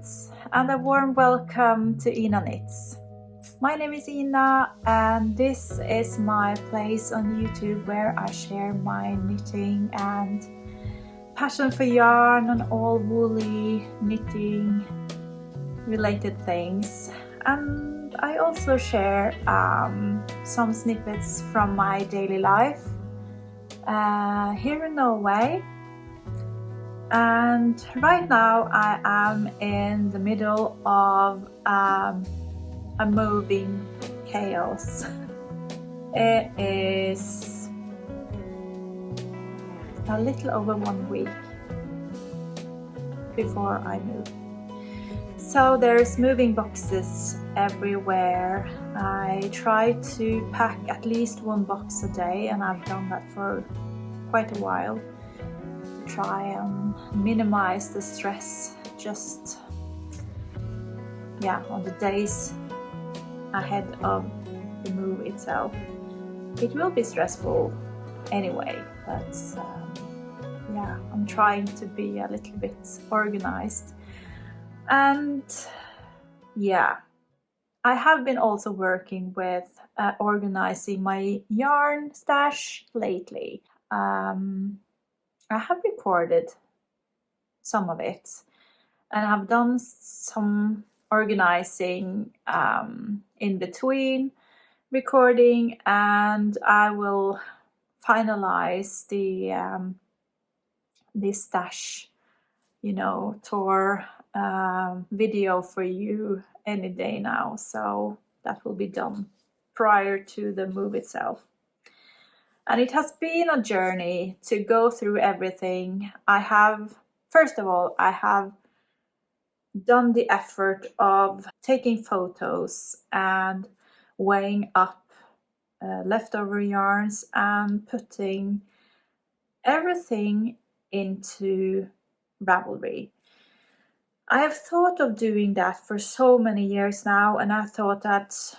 Knits and a warm welcome to Ina Knits. My name is Ina and this is my place on YouTube where I share my knitting and passion for yarn and all woolly knitting related things. And I also share some snippets from my daily life here in Norway. And right now I am in the middle of a moving chaos. It is a little over 1 week before I move. So there's moving boxes everywhere. I try to pack at least 1 box a day, and I've done that for quite a while. Try and minimize the stress just on the days ahead of the move itself. It will be stressful anyway, but I'm trying to be a little bit organized. And I have been also working with organizing my yarn stash lately. I have recorded some of it and have done some organizing in between recording, and I will finalize the stash tour video for you any day now, so that will be done prior to the move itself. And it has been a journey to go through everything. First of all, I have done the effort of taking photos and weighing up leftover yarns and putting everything into Ravelry. I have thought of doing that for so many years now, and I thought that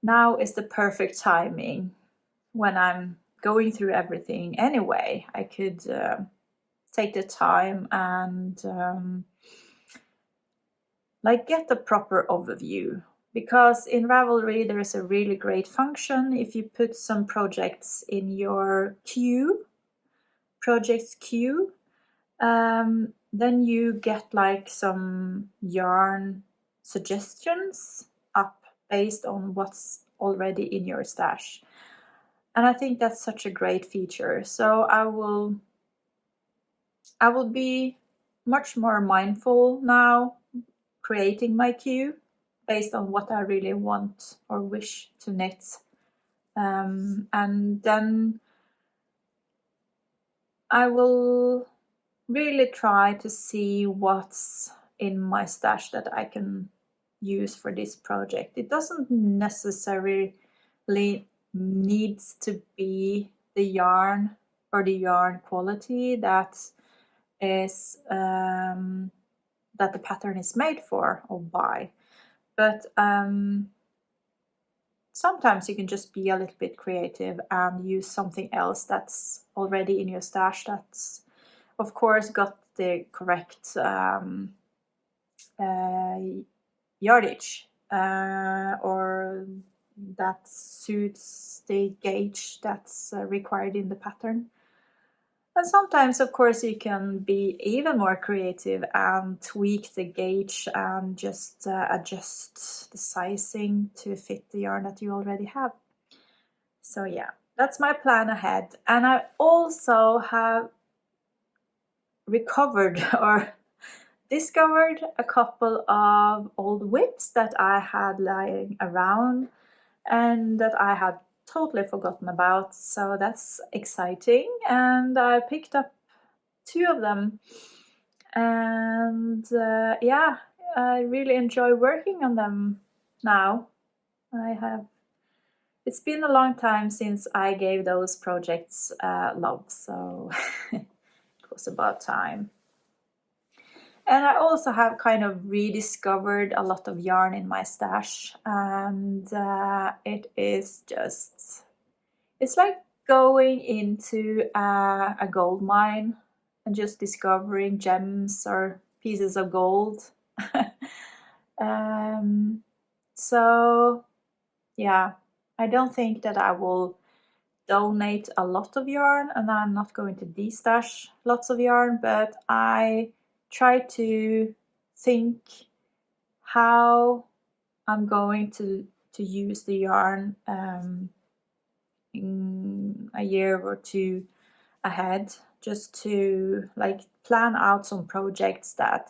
now is the perfect timing when I'm going through everything anyway. I could take the time and get the proper overview, because in Ravelry there is a really great function. If you put some projects in your projects queue, then you get some yarn suggestions up based on what's already in your stash. And I think that's such a great feature. So I will be much more mindful now creating my queue based on what I really want or wish to knit. And then I will really try to see what's in my stash that I can use for this project. It doesn't necessarily needs to be the yarn or the yarn quality that is that the pattern is made for or by, but sometimes you can just be a little bit creative and use something else that's already in your stash that's of course got the correct yardage or that suits the gauge that's required in the pattern. And sometimes, of course, you can be even more creative and tweak the gauge and just adjust the sizing to fit the yarn that you already have. So that's my plan ahead. And I also have recovered or discovered a couple of old whips that I had lying around and that I had totally forgotten about, so that's exciting. And I picked up 2 of them, and I really enjoy working on them now. It's been a long time since I gave those projects love, so it was about time. And I also have kind of rediscovered a lot of yarn in my stash, and it is just, it's like going into a gold mine and just discovering gems or pieces of gold So yeah, I don't think that I will donate a lot of yarn, and I'm not going to destash lots of yarn, but I try to think how I'm going to use the yarn in a year or two ahead, just to like plan out some projects that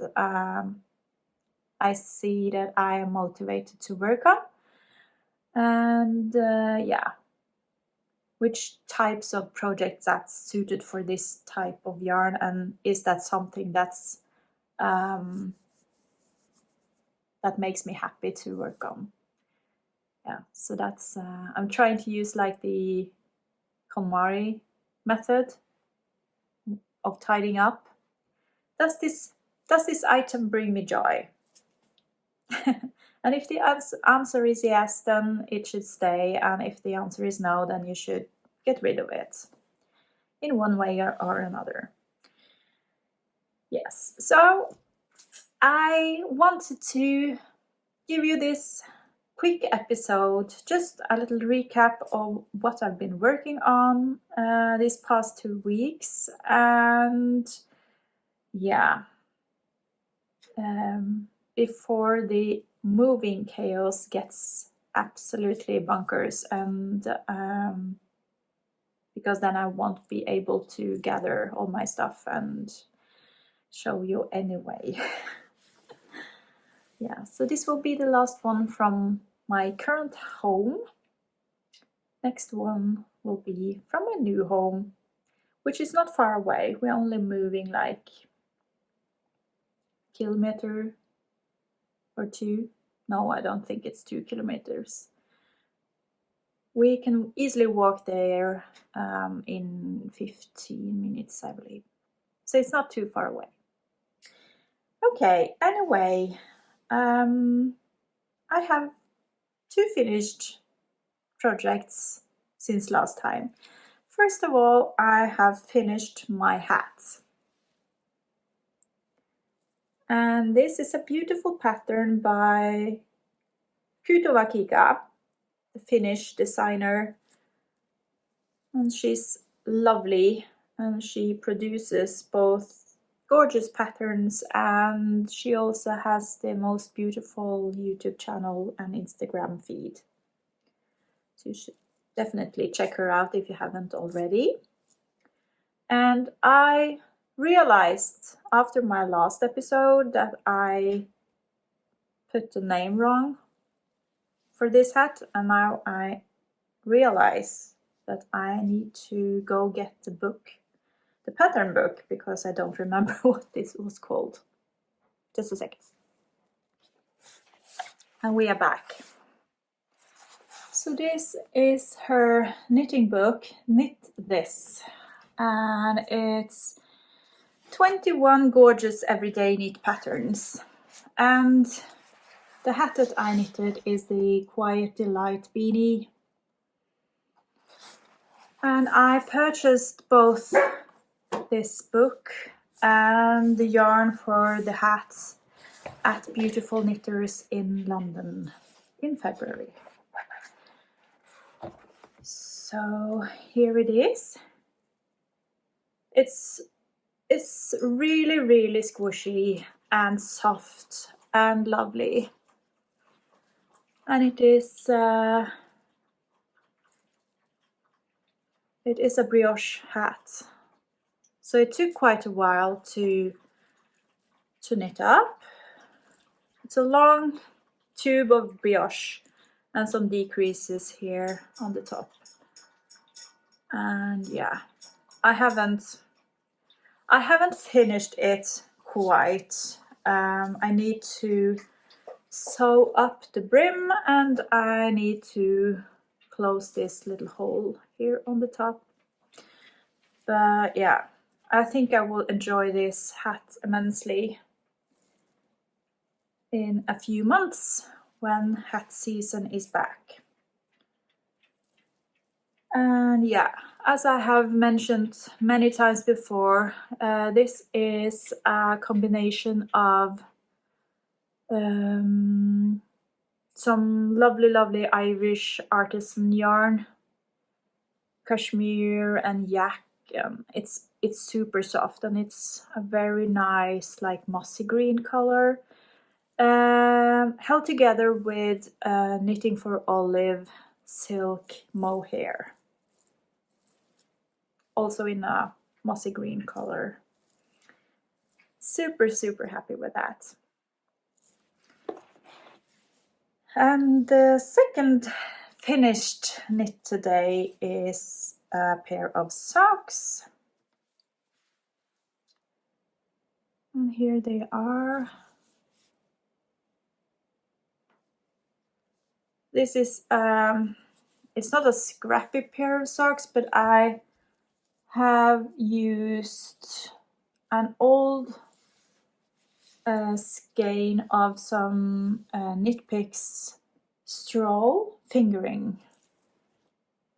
I see that I am motivated to work on, and yeah, which types of projects that's suited for this type of yarn, and is that something that's that makes me happy to work on. Yeah, so that's I'm trying to use like the KonMari method of tidying up. Does this item bring me joy? And if the answer is yes, then it should stay, and if the answer is no, then you should get rid of it in one way or another. Yes, so I wanted to give you this quick episode, just a little recap of what I've been working on these past 2 weeks, and yeah, before the moving chaos gets absolutely bonkers, and because then I won't be able to gather all my stuff and show you anyway. Yeah, so this will be the last one from my current home. Next one will be from my new home, which is not far away. We're only moving like a kilometer or 2. No, I don't think it's 2 kilometers. We can easily walk there in 15 minutes, I believe. So it's not too far away. Okay, anyway, I have 2 finished projects since last time. First of all, I have finished my hat. And this is a beautiful pattern by Kutovakika, the Finnish designer. And she's lovely, and she produces both gorgeous patterns, and she also has the most beautiful YouTube channel and Instagram feed. So you should definitely check her out if you haven't already. And I realized after my last episode that I put the name wrong for this hat, and now I realize that I need to go get the book, the pattern book, because I don't remember what this was called. Just a second. And we are back. So this is her knitting book, Knit This, and it's 21 gorgeous everyday knit patterns. And the hat that I knitted is the Quiet Delight Beanie. And I purchased both this book and the yarn for the hats at Beautiful Knitters in London in February. So here it is. It's really, really squishy and soft and lovely. And it is a brioche hat. So it took quite a while to knit up. It's a long tube of brioche and some decreases here on the top. And yeah, I haven't finished it quite. I need to sew up the brim, and I need to close this little hole here on the top. But yeah, I think I will enjoy this hat immensely in a few months when hat season is back. And yeah, as I have mentioned many times before, this is a combination of some lovely Irish artisan yarn, cashmere and yak. It's super soft and it's a very nice like mossy green color, held together with knitting for olive silk mohair, also in a mossy green color. Super happy with that. And the second finished knit today is a pair of socks. And here they are. This is, it's not a scrappy pair of socks, but I have used an old skein of some Knit Picks straw fingering.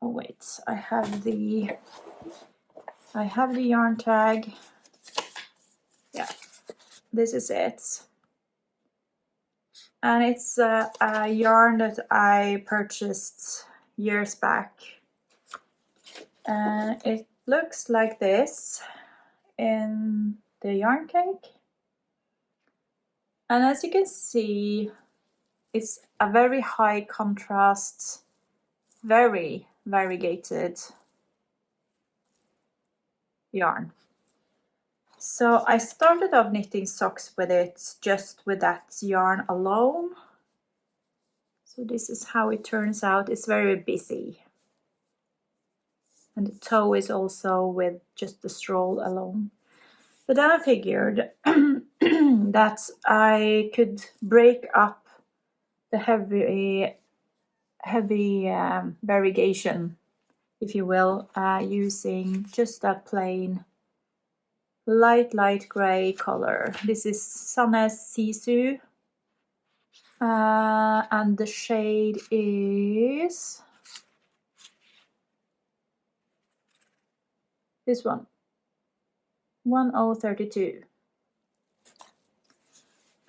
Oh wait, I have the yarn tag. Yeah, this is it. And it's a yarn that I purchased years back. And it looks like this in the yarn cake. And as you can see, it's a very high contrast, very variegated yarn. So I started off knitting socks with it, just with that yarn alone. So this is how it turns out. It's very busy. And the toe is also with just the straw alone. But then I figured that I could break up the heavy variegation, if you will, using just a plain light gray color. This is Sannes Sisu, and the shade is this one, 1032.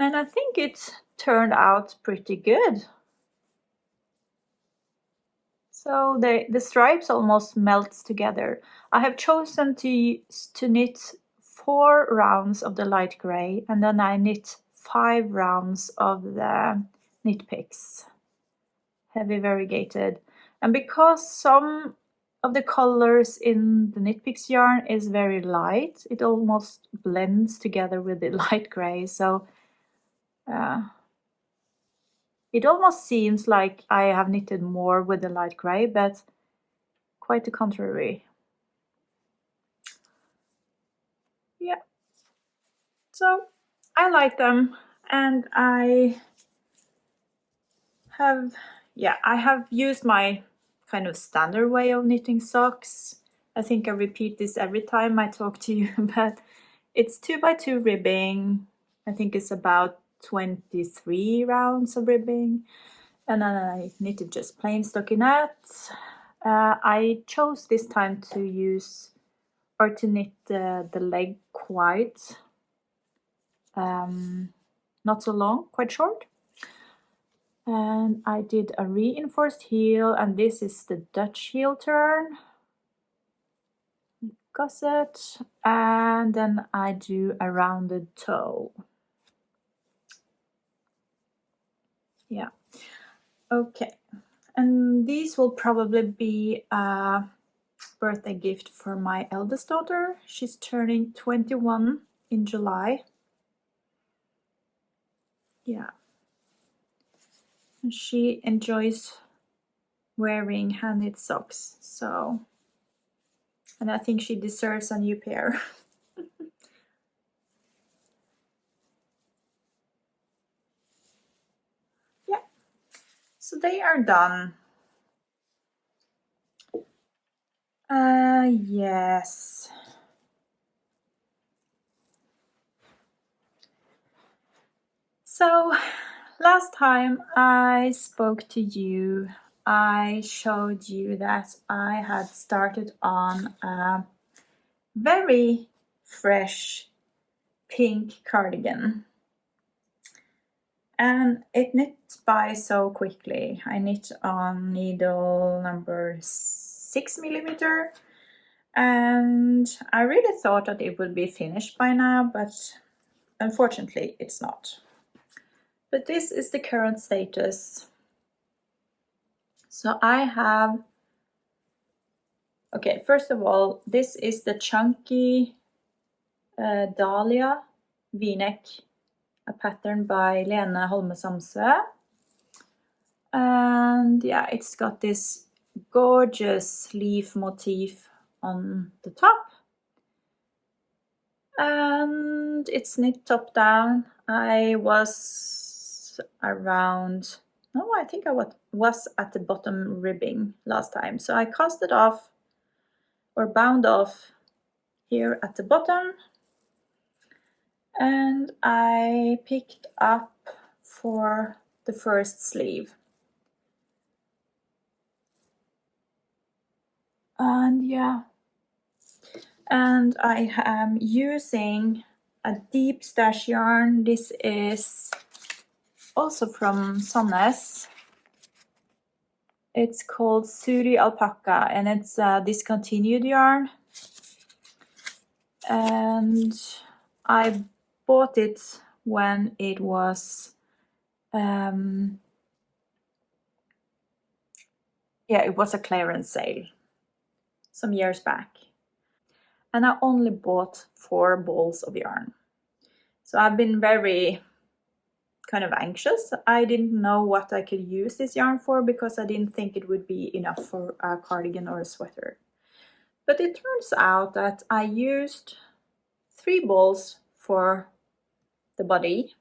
And I think it turned out pretty good. So the stripes almost melts together. I have chosen to knit 4 rounds of the light gray, and then I knit 5 rounds of the Knit Picks, heavy variegated. And because some of the colors in the Knit Picks yarn is very light, it almost blends together with the light gray. So it almost seems like I have knitted more with the light gray, but quite the contrary. Yeah. So I like them, and I have used my kind of standard way of knitting socks. I think I repeat this every time I talk to you, but it's 2x2 ribbing. I think it's about 23 rounds of ribbing, and then I knitted just plain stockinette. I chose this time to use or to knit the leg quite not so long, quite short. And I did a reinforced heel, and this is the Dutch heel turn gusset, and then I do a rounded toe. Yeah, okay. And these will probably be a birthday gift for my eldest daughter. She's turning 21 in July. Yeah. And she enjoys wearing hand-knit socks, so, and I think she deserves a new pair. Yeah, so they are done. Yes. So last time I spoke to you, I showed you that I had started on a very fresh pink cardigan. and it knits by so quickly. I knit on needle number 6mm, and I really thought that it would be finished by now, but unfortunately it's not. But this is the current status. So I have, okay, first of all, this is the chunky Dahlia v-neck, a pattern by Lene, Holme, Samsøe. And yeah, it's got this gorgeous leaf motif on the top. And it's knit top down. I was around, no, I think I was at the bottom ribbing last time. So I cast it off, or bound off here at the bottom. And I picked up for the first sleeve. And yeah, and I am using a deep stash yarn. This is also from Sandnes. It's called Suri Alpaca, and it's a discontinued yarn. And I bought it when it was it was a clearance sale some years back. And I only bought 4 balls of yarn. So I've been very kind of anxious. I didn't know what I could use this yarn for because I didn't think it would be enough for a cardigan or a sweater. But it turns out that I used 3 balls for the body,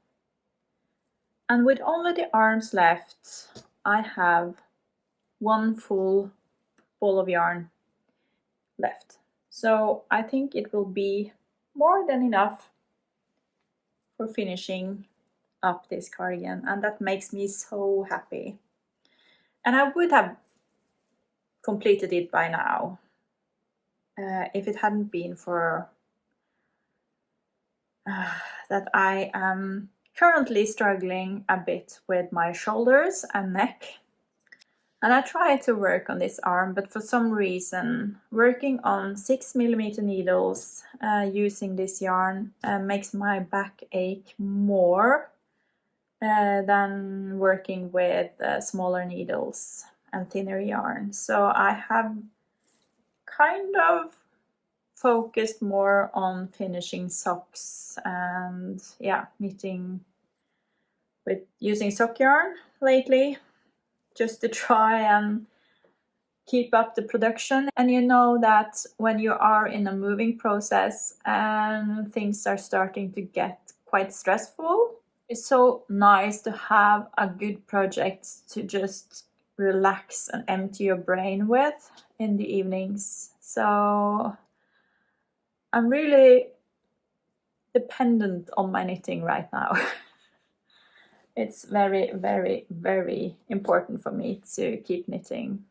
and with only the arms left, I have 1 full ball of yarn left. So I think it will be more than enough for finishing up this cardigan, and that makes me so happy. And I would have completed it by now if it hadn't been for that I am currently struggling a bit with my shoulders and neck. And I tried to work on this arm, but for some reason working on 6mm needles using this yarn makes my back ache more than working with smaller needles and thinner yarn. So I have kind of focused more on finishing socks and knitting with using sock yarn lately, just to try and keep up the production. And you know that when you are in a moving process and things are starting to get quite stressful, it's so nice to have a good project to just relax and empty your brain with in the evenings. So I'm really dependent on my knitting right now. It's very, very, very important for me to keep knitting.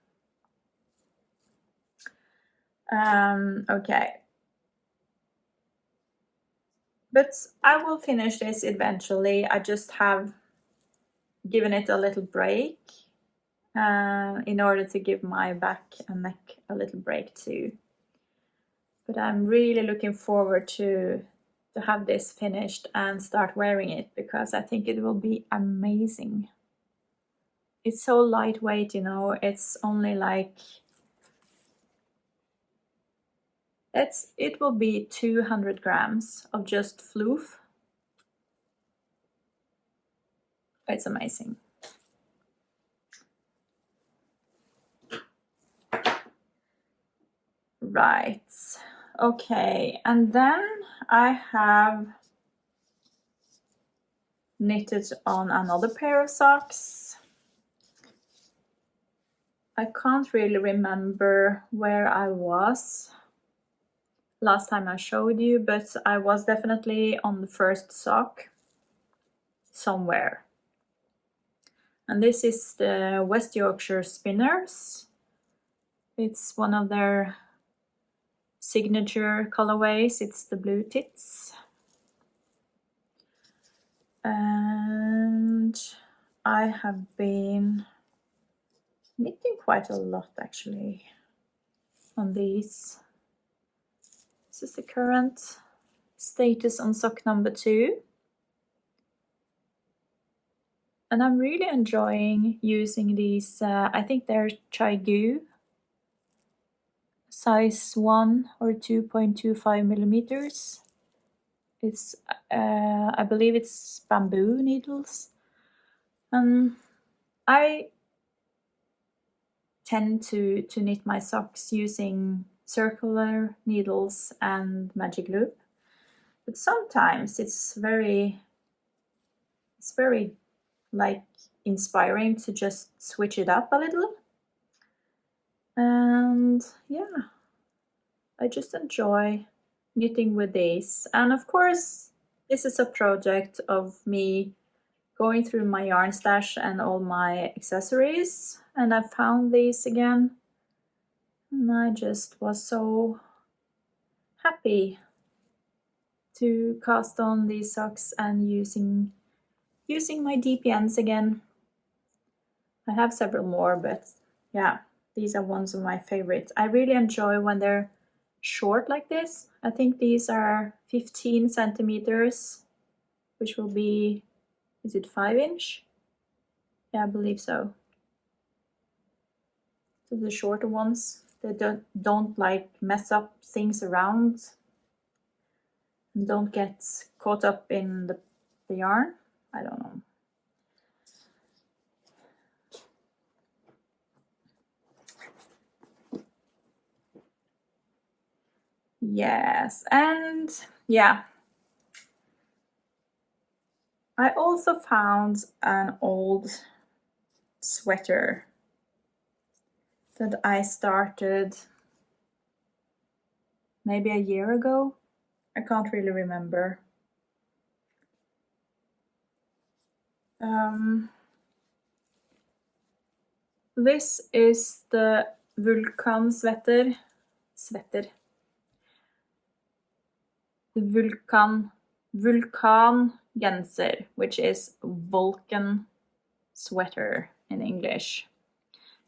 Okay. But I will finish this eventually. I just have given it a little break in order to give my back and neck a little break too. But I'm really looking forward to have this finished and start wearing it, because I think it will be amazing. It's so lightweight, you know, it's only like, it will be 200 grams of just floof. It's amazing. Right, okay, and then I have knitted on another pair of socks. I can't really remember where I was last time I showed you, but I was definitely on the first sock somewhere. And this is the West Yorkshire Spinners. It's one of their signature colorways. It's the blue tits. And And I have been knitting quite a lot actually on these. This is the current status on sock number 2. And I'm really enjoying using these, I think they're Chaigu, size 1 or 2.25 millimeters. It's, I believe it's bamboo needles. I tend to knit my socks using circular needles and magic loop, but sometimes it's very like inspiring to just switch it up a little. And yeah, I just enjoy knitting with these. And of course, this is a project of me going through my yarn stash and all my accessories, and I found these again. And I just was so happy to cast on these socks and using my DPNs again. I have several more, but yeah, these are ones of my favorites. I really enjoy when they're short like this. I think these are 15 centimeters, which will be, is it 5 inch? Yeah, I believe so. So the shorter ones, they don't like mess up things around and don't get caught up in the yarn. I don't know. Yes, and yeah, I also found an old sweater that I started maybe a year ago. I can't really remember. This is the Vulkan sweater. The Vulkan genser, which is Vulkan sweater in English.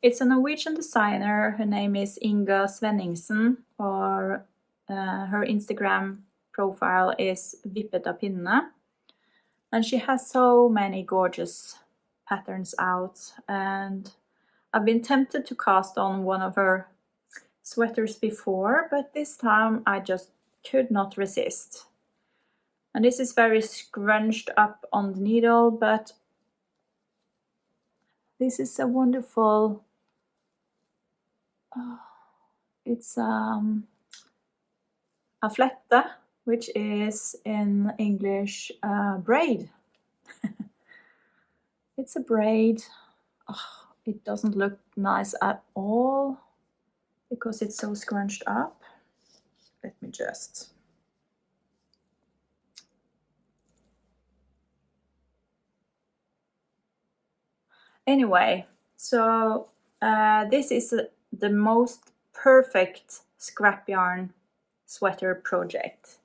It's a Norwegian designer. Her name is Inga Semmingsen, or her Instagram profile is Inapina. And she has so many gorgeous patterns out, and I've been tempted to cast on one of her sweaters before, but this time I just could not resist. And this is very scrunched up on the needle, but this is a wonderful, it's a flette, which is in English braid. It's a braid. Oh, it doesn't look nice at all because it's so scrunched up. Let me just... Anyway, so this is the most perfect scrap yarn sweater project.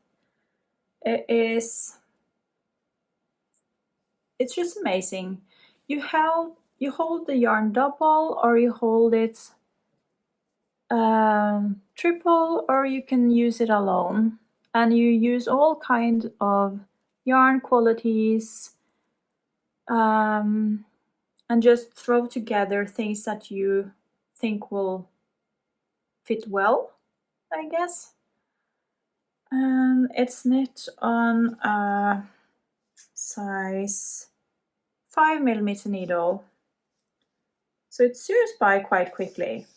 It's just amazing. You hold the yarn double, or you hold it triple, or you can use it alone, and you use all kind of yarn qualities, and just throw together things that you think will fit well, I guess. And it's knit on a size 5mm needle, so it sews by quite quickly.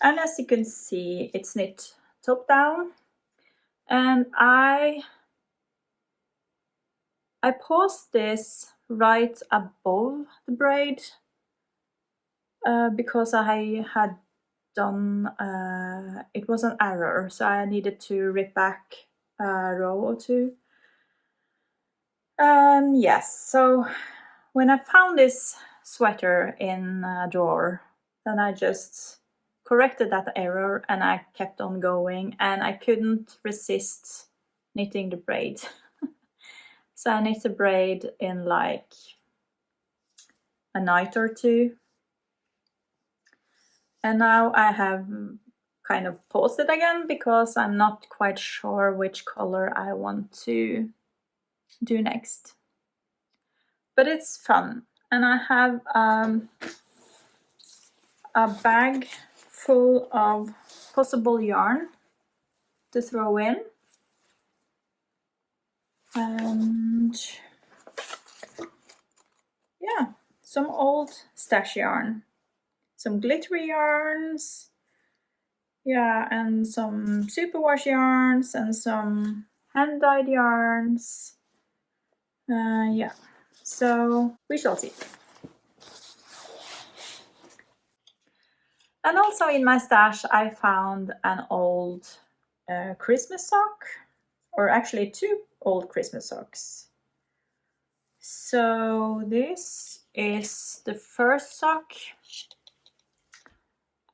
And as you can see, it's knit top down, and I paused this right above the braid because I had done, it was an error, so I needed to rip back a row or two. Yes, so when I found this sweater in a drawer, then I just corrected that error and I kept on going, and I couldn't resist knitting the braid. So I knit the braid in like a night or two. And now I have kind of paused it again because I'm not quite sure which color I want to do next. But it's fun. And I have a bag full of possible yarn to throw in. And yeah, some old stash yarn. Some glittery yarns. Yeah, and some superwash yarns and some hand-dyed yarns. Yeah, so we shall see. And also in my stash I found an old Christmas sock, or actually 2 old Christmas socks. So this is the first sock,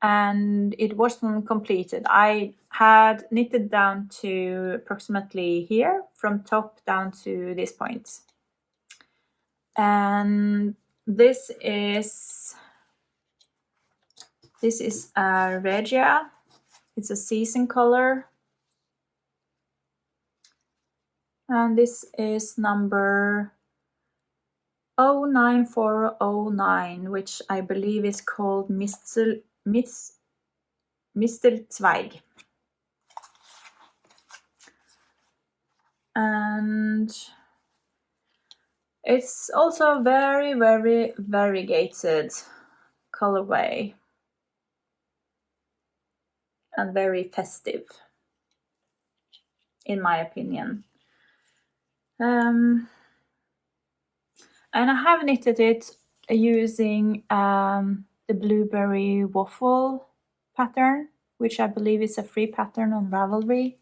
and it wasn't completed. I had knitted down to approximately here, from top down to this point. And this is a Regia. It's a season color. And this is number 09409, which I believe is called Mistelzweig. And it's also a very, very variegated colorway and very festive, in my opinion. And I have knitted it using the blueberry waffle pattern, which I believe is a free pattern on Ravelry.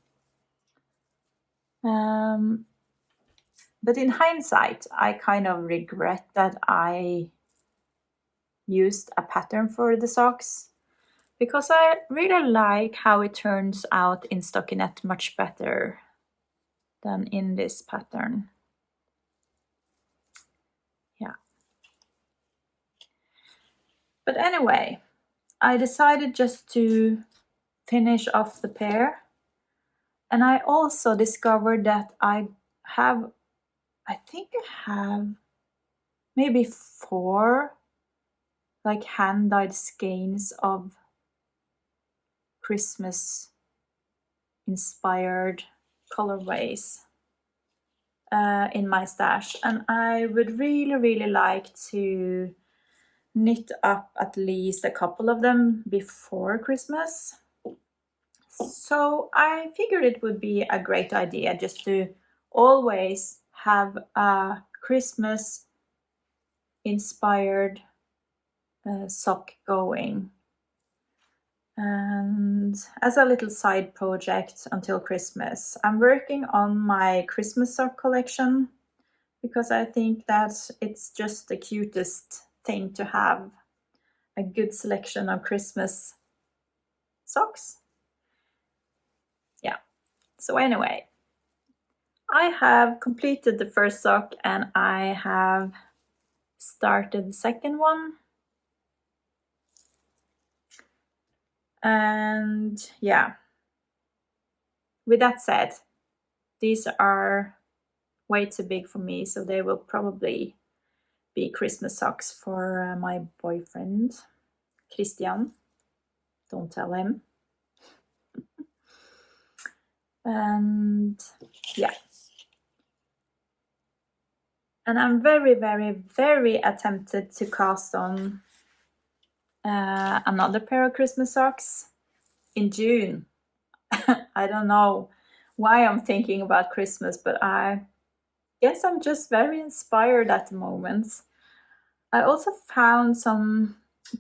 But in hindsight, I kind of regret that I used a pattern for the socks, because I really like how it turns out in stockinette much better than in this pattern. Yeah. But anyway, I decided just to finish off the pair. And I also discovered that I think I have maybe 4 like hand-dyed skeins of Christmas inspired colorways in my stash, and I would really like to knit up at least a couple of them before Christmas. So I figured it would be a great idea just to always have a Christmas inspired sock going. And as a little side project until Christmas, I'm working on my Christmas sock collection, because I think that it's just the cutest thing to have a good selection of Christmas socks. Yeah, so anyway, I have completed the first sock and I have started the second one. And yeah, with that said, these are way too big for me, so they will probably be Christmas socks for my boyfriend, Christian. Don't tell him. And yeah. And I'm very tempted to cast on another pair of Christmas socks in June. I don't know why I'm thinking about Christmas, but I guess I'm just very inspired at the moment. I also found a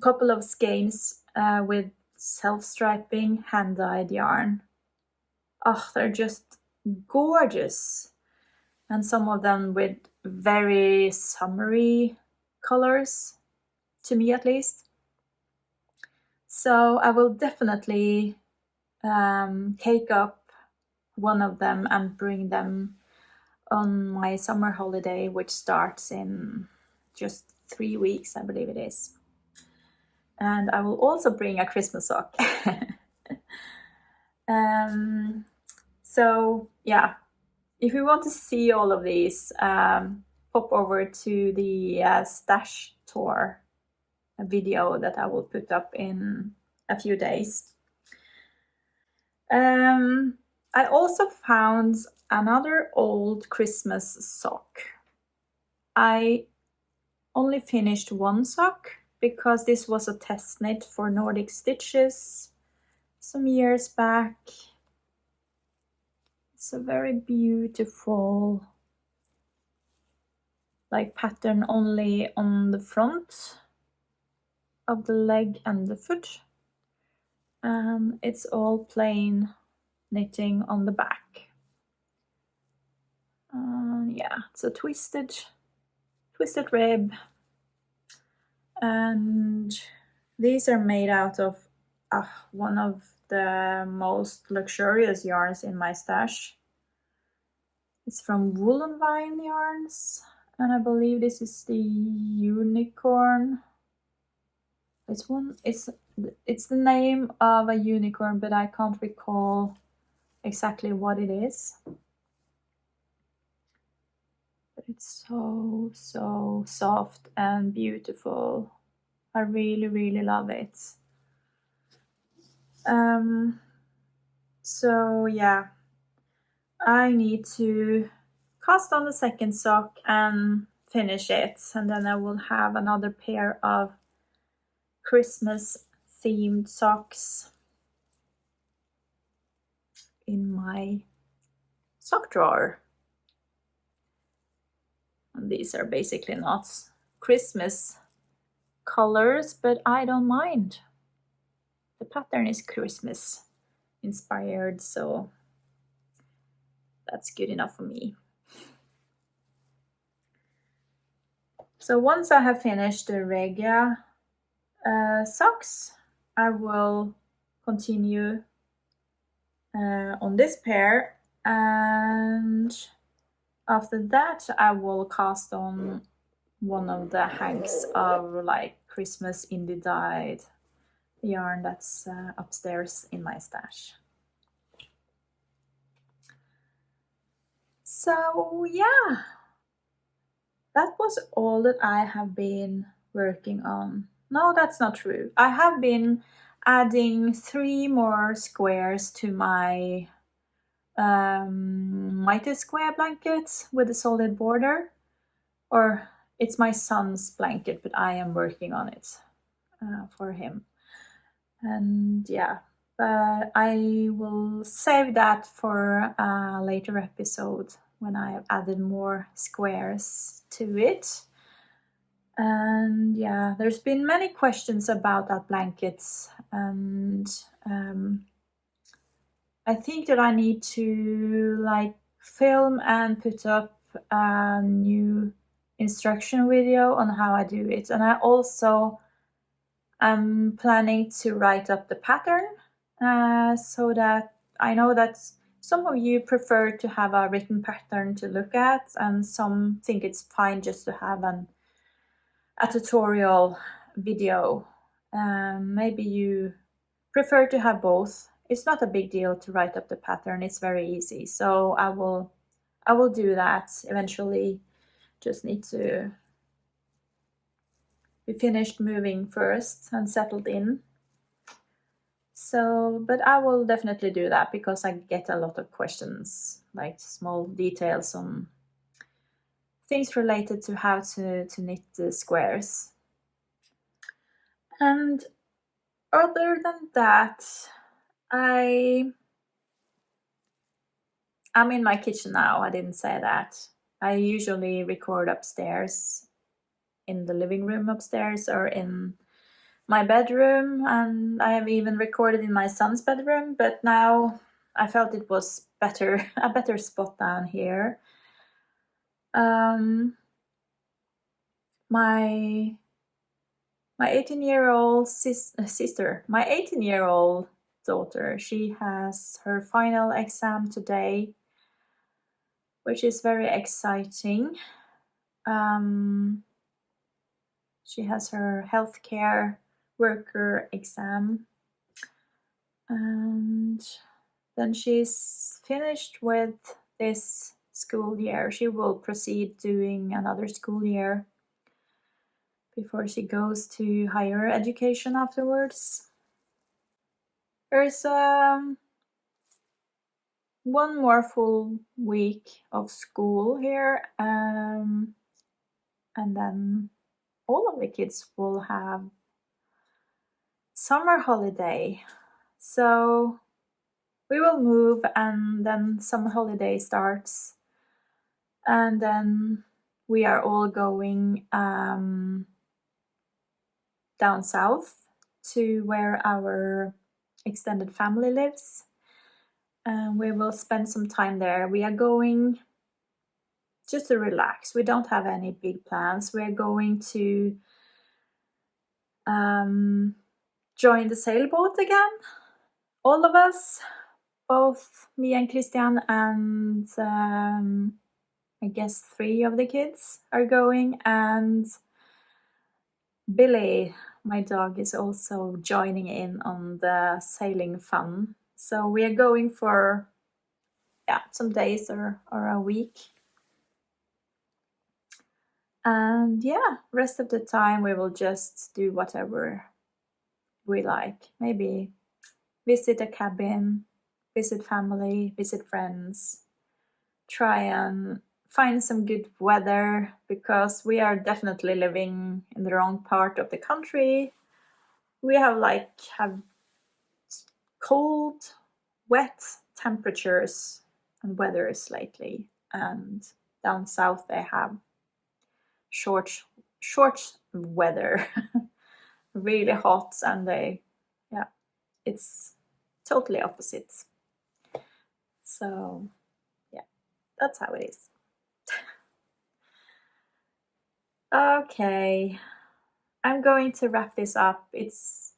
couple of skeins with self-striping hand-dyed yarn. Oh, they're just gorgeous. And some of them with very summery colors, to me at least. So I will definitely cake up one of them and bring them on my summer holiday, which starts in just 3 weeks, I believe it is. And I will also bring a Christmas sock. So yeah, if you want to see all of these, pop over to the stash tour video that I will put up in a few days. I also found another old Christmas sock. I only finished one sock because this was a test knit for Nordic Stitches some years back. It's a very beautiful pattern only on the front of the leg and the foot, and it's all plain knitting on the back. Yeah, it's a twisted rib, and these are made out of one of the most luxurious yarns in my stash. It's from Vulkan yarns, and I believe this is the unicorn. It's the name of a unicorn, but I can't recall exactly what it is. But it's so soft and beautiful. I really love it. So yeah, I need to cast on the second sock and finish it, and then I will have another pair of Christmas themed socks in my sock drawer. And these are basically not Christmas colors, but I don't mind. The pattern is Christmas inspired, so that's good enough for me. So once I have finished the regular socks, I will continue on this pair, and after that I will cast on one of the hanks of Christmas indie dyed yarn that's upstairs in my stash. So yeah, that was all that I have been working on. No, that's not true. I have been adding 3 more squares to my mighty square blanket with a solid border. Or it's my son's blanket, but I am working on it for him. And yeah, but I will save that for a later episode when I have added more squares to it. And yeah, there's been many questions about that blanket, and I think that I need to film and put up a new instruction video on how I do it. And I also am planning to write up the pattern so that I know that some of you prefer to have a written pattern to look at, and some think it's fine just to have a tutorial video. Maybe you prefer to have both. It's not a big deal to write up the pattern. It's very easy. So I will do that eventually. Just need to be finished moving first and settled in. So, but I will definitely do that because I get a lot of questions, like small details on things related to how to knit the squares. And other than that, I'm in my kitchen now. I didn't say that. I usually record upstairs in the living room upstairs or in my bedroom, and I have even recorded in my son's bedroom, but now I felt it was a better spot down here. My 18-year-old sister, my 18-year-old daughter, she has her final exam today, which is very exciting. She has her healthcare worker exam. And then she's finished with this school year. She will proceed doing another school year before she goes to higher education afterwards. There's one more full week of school here, and then all of the kids will have summer holiday. So we will move, and then summer holiday starts, and then we are all going down south to where our extended family lives, and we will spend some time there. We are going just to relax. We don't have any big plans. We are going to join the sailboat again, all of us, both me and Christian, and I guess 3 of the kids are going, and Billy, my dog, is also joining in on the sailing fun. So we are going for some days or a week. And rest of the time we will just do whatever we like. Maybe visit a cabin, visit family, visit friends, try and find some good weather, because we are definitely living in the wrong part of the country. We have cold, wet temperatures and weathers lately, and down south they have short weather, really hot, and it's totally opposite. So that's how it is. Okay, I'm going to wrap this up. It's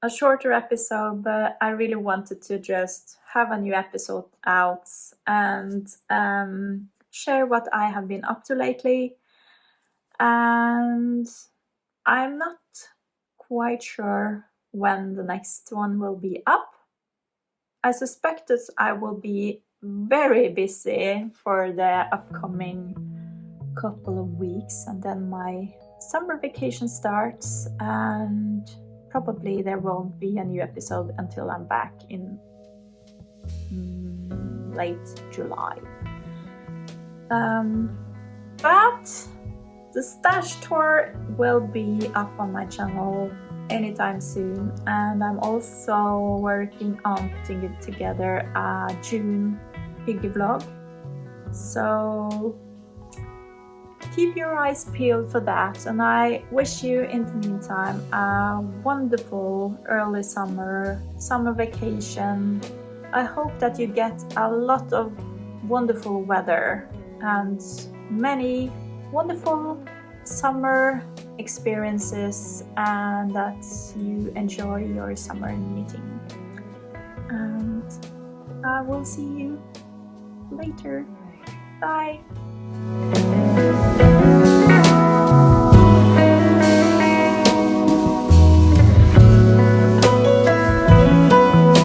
a shorter episode, but I really wanted to just have a new episode out and share what I have been up to lately. And I'm not quite sure when the next one will be up. I suspect that I will be very busy for the upcoming couple of weeks, and then my summer vacation starts, and probably there won't be a new episode until I'm back in late July. But the Stash Tour will be up on my channel anytime soon, and I'm also working on putting it together a June hygge vlog. So keep your eyes peeled for that, and I wish you in the meantime a wonderful early summer vacation. I hope that you get a lot of wonderful weather and many wonderful summer experiences, and that you enjoy your summer meeting. And I will see you later. Bye.